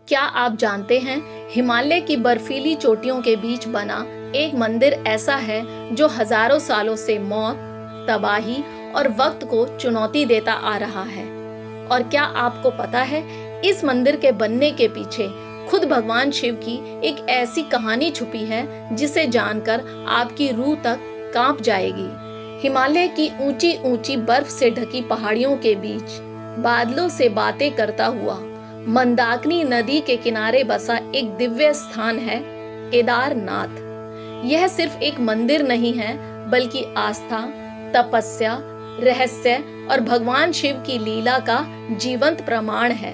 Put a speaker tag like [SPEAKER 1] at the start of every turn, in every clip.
[SPEAKER 1] क्या आप जानते हैं हिमालय की बर्फीली चोटियों के बीच बना एक मंदिर ऐसा है जो हजारों सालों से मौत, तबाही और वक्त को चुनौती देता आ रहा है। और क्या आपको पता है इस मंदिर के बनने के पीछे खुद भगवान शिव की एक ऐसी कहानी छुपी है जिसे जानकर आपकी रूह तक कांप जाएगी। हिमालय की ऊंची ऊंची बर्फ से ढकी पहाड़ियों के बीच बादलों से बातें करता हुआ मंदाकिनी नदी के किनारे बसा एक दिव्य स्थान है केदारनाथ। यह सिर्फ एक मंदिर नहीं है बल्कि आस्था, तपस्या, रहस्य और भगवान शिव की लीला का जीवंत प्रमाण है।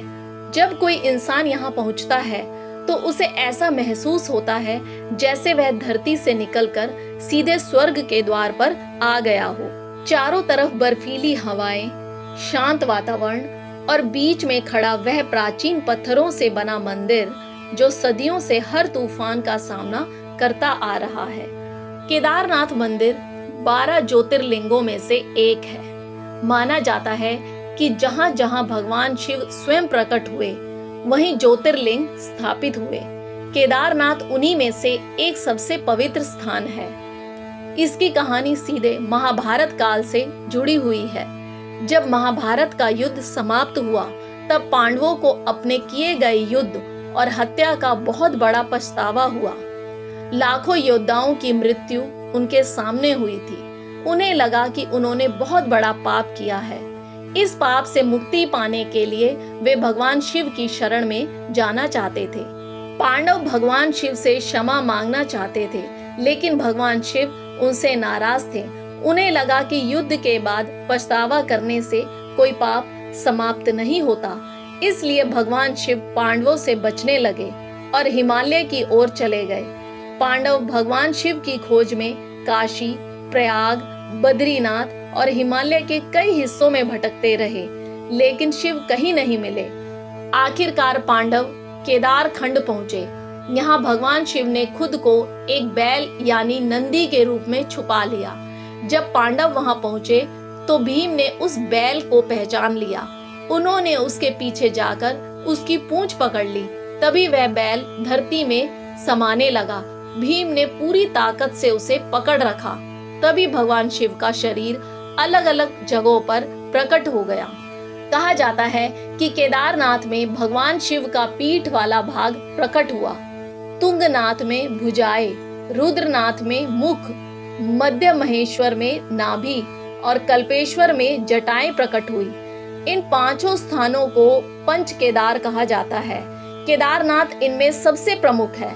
[SPEAKER 1] जब कोई इंसान यहाँ पहुँचता है तो उसे ऐसा महसूस होता है जैसे वह धरती से निकलकर सीधे स्वर्ग के द्वार पर आ गया हो। चारों तरफ बर्फीली हवाएं, शांत वातावरण और बीच में खड़ा वह प्राचीन पत्थरों से बना मंदिर जो सदियों से हर तूफान का सामना करता आ रहा है। केदारनाथ मंदिर 12 ज्योतिर्लिंगों में से एक है। माना जाता है कि जहां जहां भगवान शिव स्वयं प्रकट हुए वहीं ज्योतिर्लिंग स्थापित हुए। केदारनाथ उन्हीं में से एक सबसे पवित्र स्थान है। इसकी कहानी सीधे महाभारत काल से जुड़ी हुई है। जब महाभारत का युद्ध समाप्त हुआ तब पांडवों को अपने किए गए युद्ध और हत्या का बहुत बड़ा पछतावा हुआ। लाखों योद्धाओं की मृत्यु उनके सामने हुई थी। उन्हें लगा कि उन्होंने बहुत बड़ा पाप किया है। इस पाप से मुक्ति पाने के लिए वे भगवान शिव की शरण में जाना चाहते थे। पांडव भगवान शिव से क्षमा मांगना चाहते थे, लेकिन भगवान शिव उनसे नाराज थे। उन्हें लगा कि युद्ध के बाद पछतावा करने से कोई पाप समाप्त नहीं होता। इसलिए भगवान शिव पांडवों से बचने लगे और हिमालय की ओर चले गए। पांडव भगवान शिव की खोज में काशी, प्रयाग, बद्रीनाथ और हिमालय के कई हिस्सों में भटकते रहे, लेकिन शिव कहीं नहीं मिले। आखिरकार पांडव केदार खंड पहुंचे। यहाँ भगवान शिव ने खुद को एक बैल यानी नंदी के रूप में छुपा लिया। जब पांडव वहां पहुंचे तो भीम ने उस बैल को पहचान लिया। उन्होंने उसके पीछे जाकर उसकी पूंछ पकड़ ली। तभी वह बैल धरती में समाने लगा। भीम ने पूरी ताकत से उसे पकड़ रखा। तभी भगवान शिव का शरीर अलग अलग जगहों पर प्रकट हो गया। कहा जाता है कि केदारनाथ में भगवान शिव का पीठ वाला भाग प्रकट हुआ। तुंगनाथ में भुजाएं, रुद्रनाथ में मुख, मध्य महेश्वर में नाभि और कल्पेश्वर में जटाएं प्रकट हुई। इन पांचों स्थानों को पंच केदार कहा जाता है। केदारनाथ इनमें सबसे प्रमुख है।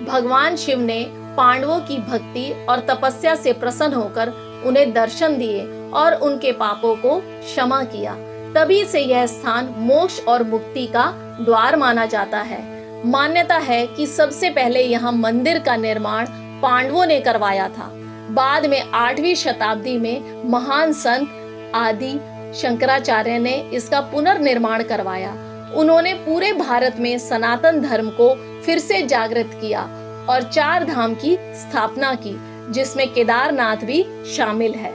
[SPEAKER 1] भगवान शिव ने पांडवों की भक्ति और तपस्या से प्रसन्न होकर उन्हें दर्शन दिए और उनके पापों को क्षमा किया। तभी से यह स्थान मोक्ष और मुक्ति का द्वार माना जाता है। मान्यता है कि सबसे पहले यहाँ मंदिर का निर्माण पांडवों ने करवाया था। बाद में 8वीं शताब्दी में महान संत आदि शंकराचार्य ने इसका पुनर्निर्माण करवाया। उन्होंने पूरे भारत में सनातन धर्म को फिर से जागृत किया और 4 धाम की स्थापना की, जिसमें केदारनाथ भी शामिल है।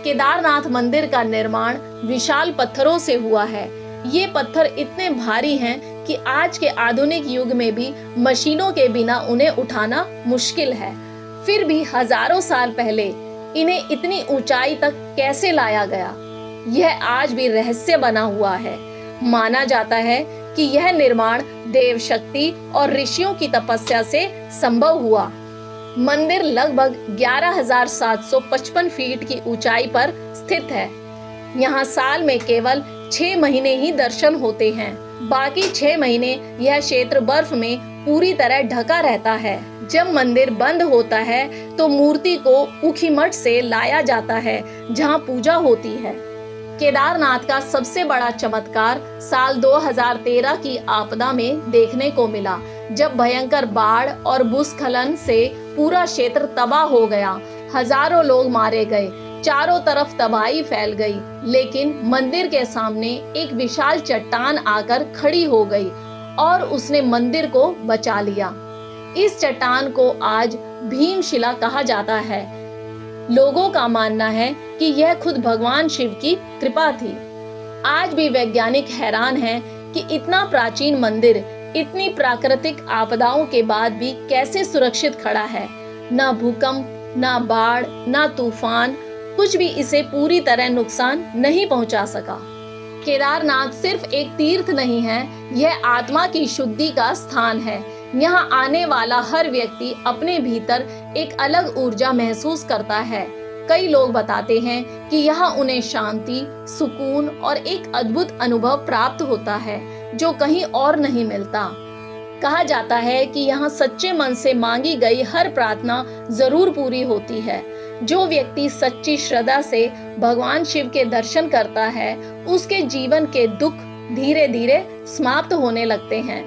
[SPEAKER 1] केदारनाथ मंदिर का निर्माण विशाल पत्थरों से हुआ है। ये पत्थर इतने भारी हैं कि आज के आधुनिक युग में भी मशीनों के बिना उन्हें उठाना मुश्किल है। फिर भी हजारों साल पहले इन्हें इतनी ऊंचाई तक कैसे लाया गया, यह आज भी रहस्य बना हुआ है। माना जाता है कि यह निर्माण देव शक्ति और ऋषियों की तपस्या से संभव हुआ। मंदिर लगभग 11,755 फीट की ऊंचाई पर स्थित है। यहाँ साल में केवल 6 महीने ही दर्शन होते हैं। बाकी 6 महीने यह क्षेत्र बर्फ में पूरी तरह ढका रहता है। जब मंदिर बंद होता है तो मूर्ति को ऊखीमठ से लाया जाता है, जहां पूजा होती है। केदारनाथ का सबसे बड़ा चमत्कार साल 2013 की आपदा में देखने को मिला, जब भयंकर बाढ़ और भूस्खलन से पूरा क्षेत्र तबाह हो गया। हजारों लोग मारे गए, चारों तरफ तबाही फैल गई, लेकिन मंदिर के सामने एक विशाल चट्टान आकर खड़ी हो गई और उसने मंदिर को बचा लिया। इस चट्टान को आज भीमशिला कहा जाता है। लोगों का मानना है कि यह खुद भगवान शिव की कृपा थी। आज भी वैज्ञानिक हैरान हैं कि इतना प्राचीन मंदिर इतनी प्राकृतिक आपदाओं के बाद भी कैसे सुरक्षित खड़ा है। ना भूकंप, ना बाढ़, ना तूफान, कुछ भी इसे पूरी तरह नुकसान नहीं पहुंचा सका। केदारनाथ सिर्फ एक तीर्थ नहीं है, यह आत्मा की शुद्धि का स्थान है। यहाँ आने वाला हर व्यक्ति अपने भीतर एक अलग ऊर्जा महसूस करता है। कई लोग बताते हैं कि यहाँ उन्हें शांति, सुकून और एक अद्भुत अनुभव प्राप्त होता है जो कहीं और नहीं मिलता। कहा जाता है कि यहाँ सच्चे मन से मांगी गई हर प्रार्थना जरूर पूरी होती है। जो व्यक्ति सच्ची श्रद्धा से भगवान शिव के दर्शन करता है, उसके जीवन के दुख धीरे धीरे समाप्त होने लगते हैं।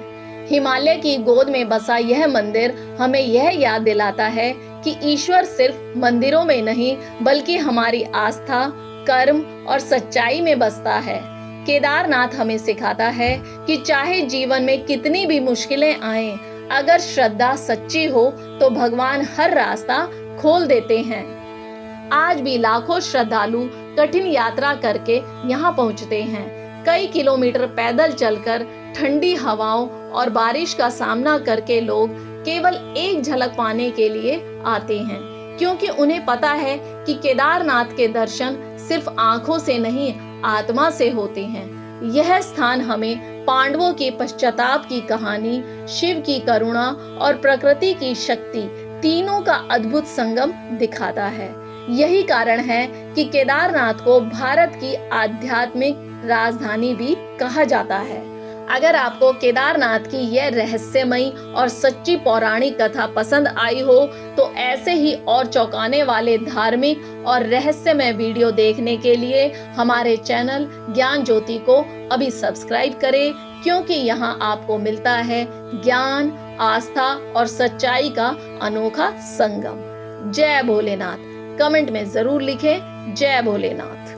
[SPEAKER 1] हिमालय की गोद में बसा यह मंदिर हमें यह याद दिलाता है कि ईश्वर सिर्फ मंदिरों में नहीं बल्कि हमारी आस्था, कर्म और सच्चाई में बसता है। केदारनाथ हमें सिखाता है कि चाहे जीवन में कितनी भी मुश्किलें आएं, अगर श्रद्धा सच्ची हो तो भगवान हर रास्ता खोल देते हैं। आज भी लाखों श्रद्धालु कठिन यात्रा करके यहाँ पहुँचते हैं। कई किलोमीटर पैदल चलकर, ठंडी हवाओं और बारिश का सामना करके लोग केवल एक झलक पाने के लिए आते हैं, क्योंकि उन्हें पता है कि केदारनाथ के दर्शन सिर्फ आंखों से नहीं, आत्मा से होते हैं। यह स्थान हमें पांडवों के पश्चाताप की कहानी, शिव की करुणा और प्रकृति की शक्ति तीनों का अद्भुत संगम दिखाता है। यही कारण है कि केदारनाथ को भारत की आध्यात्मिक राजधानी भी कहा जाता है। अगर आपको केदारनाथ की यह रहस्यमयी और सच्ची पौराणिक कथा पसंद आई हो तो ऐसे ही और चौंकाने वाले धार्मिक और रहस्यमय वीडियो देखने के लिए हमारे चैनल ज्ञान ज्योति को अभी सब्सक्राइब करें, क्योंकि यहाँ आपको मिलता है ज्ञान, आस्था और सच्चाई का अनोखा संगम। जय भोलेनाथ। कमेंट में जरूर लिखें जय भोलेनाथ।